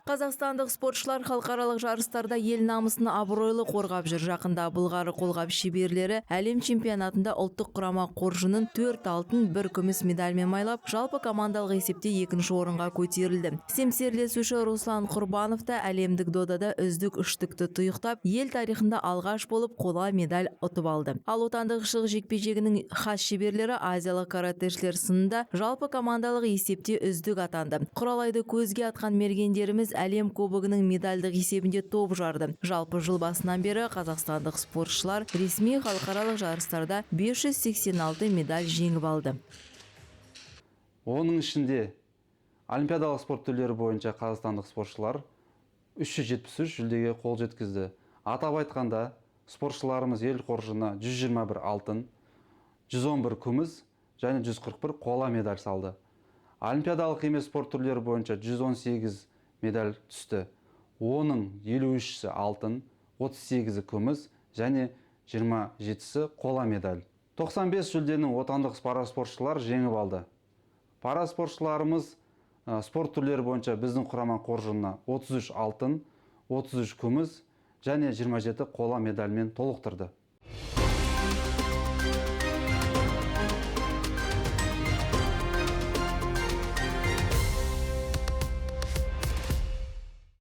Қазақстандық спортшылар халықаралық жарыстарда ел намысын абыройлы қорғап жүр. Жақында былғары қолғап шеберлері әлем чемпионатында ұлттық құрама қоржынын 4 алтын, 1 күміс медальмен майлап, жалпы командалық есепте 2-ші орынға көтерілді. Семсерлесуші Руслан Құрбанов та әлемдік додада үздік үштікті тұйықтап, ел тарихында алғаш болып қола медаль ұтып алды. Ал отандық шық жекпе-жегінің хас шеберлері азиялық каратэшілер сынында жалпы командалық есепте үздік атанды. Құралайды көзге атқан мергендеріміз әлем кубогының медальдық есебінде топ жарды. Жалпы жыл басынан бері қазақстандық спортшылар ресми халықаралық жарыстарда 586 медаль жеңіп алды. Оның ішінде олимпиадалық спорт түрлері бойынша қазақстандық спортшылар 373 жүлдеге қол жеткізді. Атап айтқанда, спортшыларымыз ел қоржынына 121 алтын, 111 күміс және 141 қола медаль салды. Олимпиадалық емес спорт түрлері бойынша 118 медаль түсті. Оның 53-сі алтын, 38-і күміс және 27-сі қола медаль. 95 жүлденің отандық параспортшылар жеңіп алды. Параспортшыларымыз спорт түрлері бойынша біздің құрама қоржынына 33 алтын, 33 күміс және 27 қола медальмен толықтырды.